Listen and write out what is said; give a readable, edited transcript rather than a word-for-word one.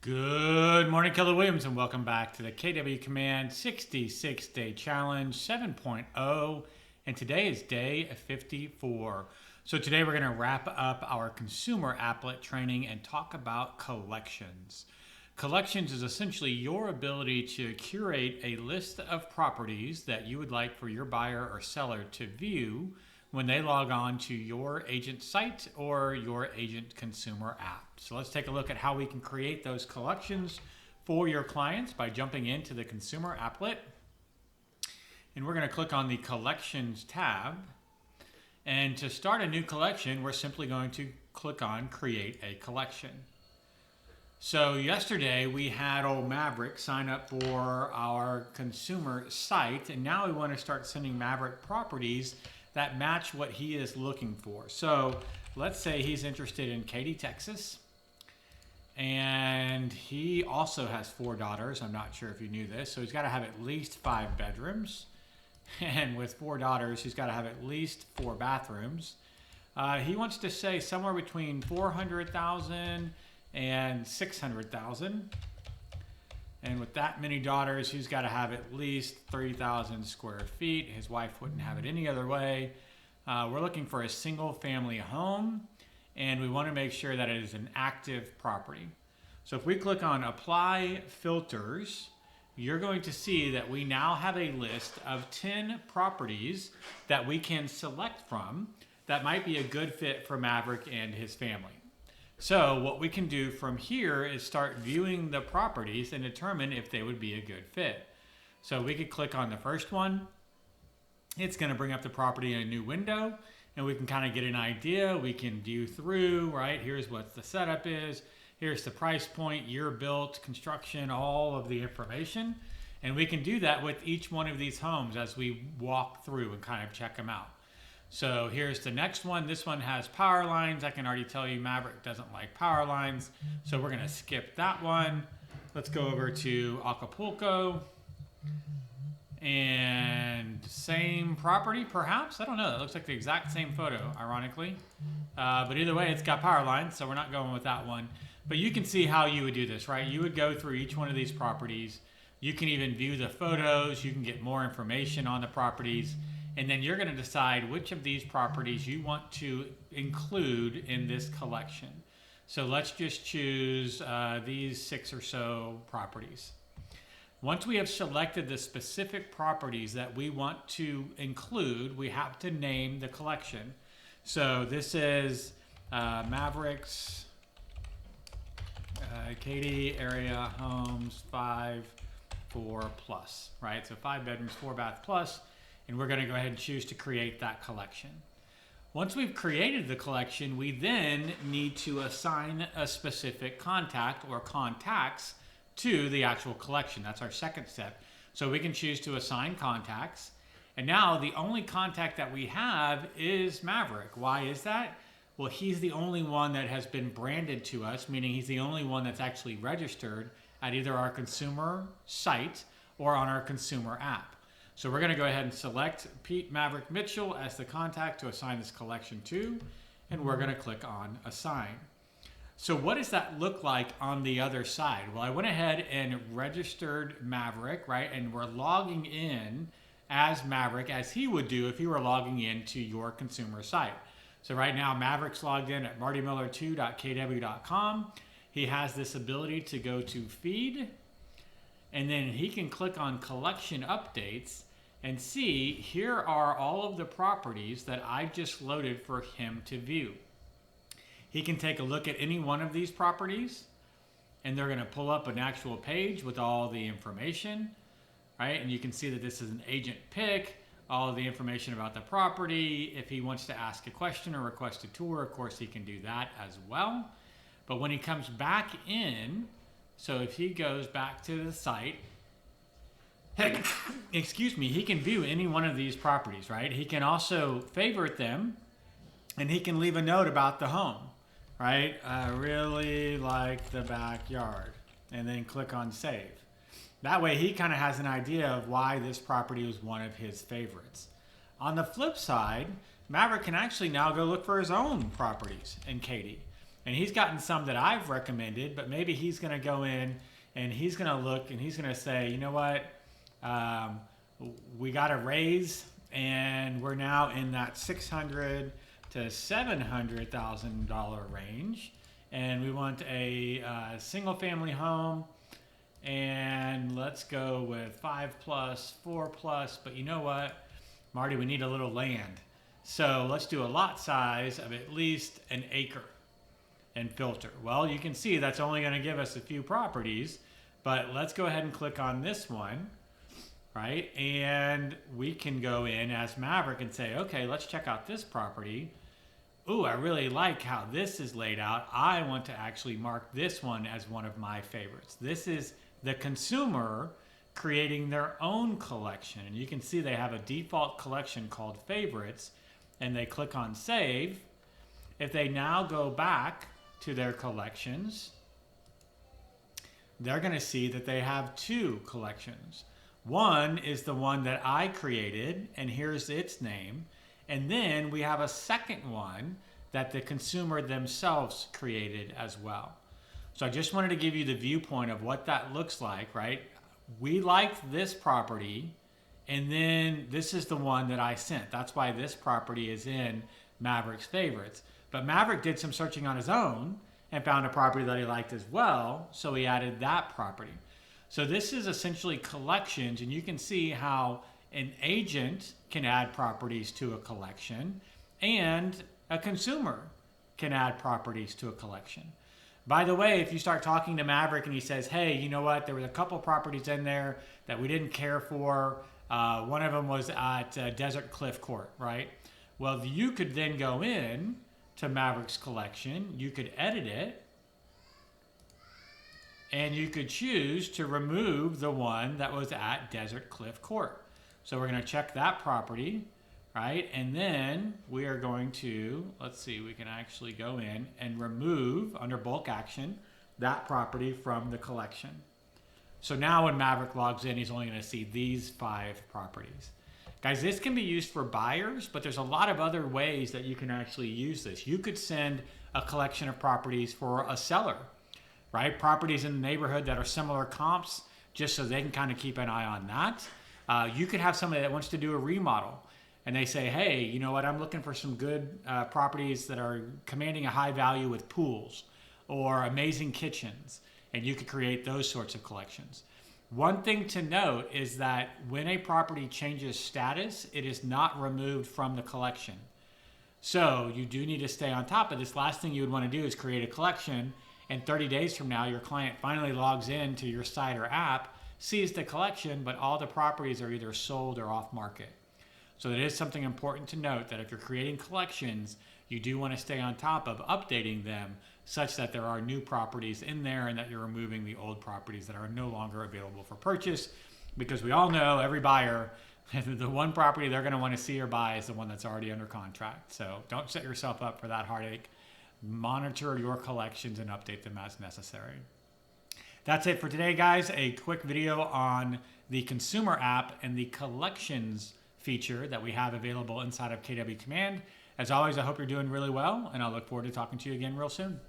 Good morning, Keller Williams, and welcome back to the KW Command 66-Day Challenge 7.0. And today is day 54. So today we're going to wrap up our consumer applet training and talk about collections. Collections is essentially your ability to curate a list of properties that you would like for your buyer or seller to view when they log on to your agent site or your agent consumer app. So let's take a look at how we can create those collections for your clients by jumping into the consumer applet. And we're going to click on the collections tab. And to start a new collection, we're simply going to click on create a collection. So yesterday we had old Maverick sign up for our consumer site, and now we want to start sending Maverick properties that match what he is looking for. So let's say he's interested in Katy, Texas, and he also has 4 daughters. I'm not sure if you knew this. So he's got to have at least 5 bedrooms. And with 4 daughters, he's got to have at least 4 bathrooms. He wants to say somewhere between 400,000 and 600,000. And with that many daughters, he's got to have at least 30,000 square feet. His wife wouldn't have it any other way. We're looking for a single family home, and we want to make sure that it is an active property. So if we click on Apply Filters, you're going to see that we now have a list of 10 properties that we can select from that might be a good fit for Maverick and his family. So what we can do from here is start viewing the properties and determine if they would be a good fit. So we could click on the first one. It's going to bring up the property in a new window, and we can kind of get an idea. We can view through, right? Here's what the setup is. Here's the price point, year built, construction, all of the information. And we can do that with each one of these homes as we walk through and kind of check them out. So here's the next one. This one has power lines. I can already tell you Maverick doesn't like power lines. So we're going to skip that one. Let's go over to Acapulco. And same property, perhaps? I don't know. It looks like the exact same photo, ironically. But either way, it's got power lines, so we're not going with that one. But you can see how you would do this, right? You would go through each one of these properties. You can even view the photos. You can get more information on the properties. And then you're going to decide which of these properties you want to include in this collection. So let's just choose these 6 or so properties. Once we have selected the specific properties that we want to include, we have to name the collection. So this is Mavericks, Katy area homes 5, 4 plus, right? So 5 bedrooms, 4 bath plus. And we're going to go ahead and choose to create that collection. Once we've created the collection, we then need to assign a specific contact or contacts to the actual collection. That's our second step. So we can choose to assign contacts. And now the only contact that we have is Maverick. Why is that? Well, he's the only one that has been branded to us, meaning he's the only one that's actually registered at either our consumer site or on our consumer app. So we're going to go ahead and select Pete Maverick Mitchell as the contact to assign this collection to, and we're going to click on Assign. So what does that look like on the other side? Well, I went ahead and registered Maverick, right? And we're logging in as Maverick, as he would do if he were logging in to your consumer site. So right now, Maverick's logged in at martymiller2.kw.com. He has this ability to go to Feed, and then he can click on Collection Updates and see here are all of the properties that I just loaded for him to view. He can take a look at any one of these properties, and they're going to pull up an actual page with all the information, right? And you can see that this is an agent pick, all of the information about the property. If he wants to ask a question or request a tour, of course, he can do that as well. But when he comes back in, so if he goes back to the site, excuse me, he can view any one of these properties, right? He can also favorite them, and he can leave a note about the home, right? I really like the backyard, and then click on Save. That way he kind of has an idea of why this property was one of his favorites. On the flip side, Maverick can actually now go look for his own properties in Katy. And he's gotten some that I've recommended, but maybe he's going to go in and he's going to look and he's going to say, you know what, we got a raise and we're now in that $600,000 to $700,000 range, and we want a single family home, and let's go with 5 plus, 4 plus, but you know what, Marty, we need a little land. So let's do a lot size of at least an acre and filter. Well, you can see that's only going to give us a few properties, but let's go ahead and click on this one, right? And we can go in as Maverick and say, okay, let's check out this property. Ooh, I really like how this is laid out. I want to actually mark this one as one of my favorites. This is the consumer creating their own collection. And you can see they have a default collection called favorites, and they click on save. If they now go back to their collections, they're going to see that they have 2 collections. One is the one that I created, and here's its name. And then we have a second one that the consumer themselves created as well. So I just wanted to give you the viewpoint of what that looks like, right? We liked this property, and then this is the one that I sent. That's why this property is in Maverick's favorites. But Maverick did some searching on his own and found a property that he liked as well, so he added that property. So this is essentially collections, and you can see how an agent can add properties to a collection, and a consumer can add properties to a collection. By the way, if you start talking to Maverick and he says, hey, you know what, there was a couple properties in there that we didn't care for. One of them was at Desert Cliff Court, right? Well, you could then go in to Maverick's collection, you could edit it, and you could choose to remove the one that was at Desert Cliff Court. So we're going to check that property, right? And then we are going to, let's see, we can actually go in and remove under bulk action that property from the collection. So now when Maverick logs in, he's only going to see these 5 properties. Guys, this can be used for buyers, but there's a lot of other ways that you can actually use this. You could send a collection of properties for a seller, right? Properties in the neighborhood that are similar comps, just so they can kind of keep an eye on that. You could have somebody that wants to do a remodel, and they say, hey, you know what, I'm looking for some good properties that are commanding a high value with pools or amazing kitchens, and you could create those sorts of collections. One thing to note is that when a property changes status, it is not removed from the collection. So you do need to stay on top of this. Last thing you would want to do is create a collection, and 30 days from now, your client finally logs into your site or app, sees the collection, but all the properties are either sold or off market. So it is something important to note that if you're creating collections, you do want to stay on top of updating them such that there are new properties in there and that you're removing the old properties that are no longer available for purchase, because we all know every buyer, the one property they're going to want to see or buy is the one that's already under contract. So don't set yourself up for that heartache. Monitor your collections and update them as necessary. That's it for today, guys. A quick video on the consumer app and the collections feature that we have available inside of KW Command. As always, I hope you're doing really well, and I look forward to talking to you again real soon.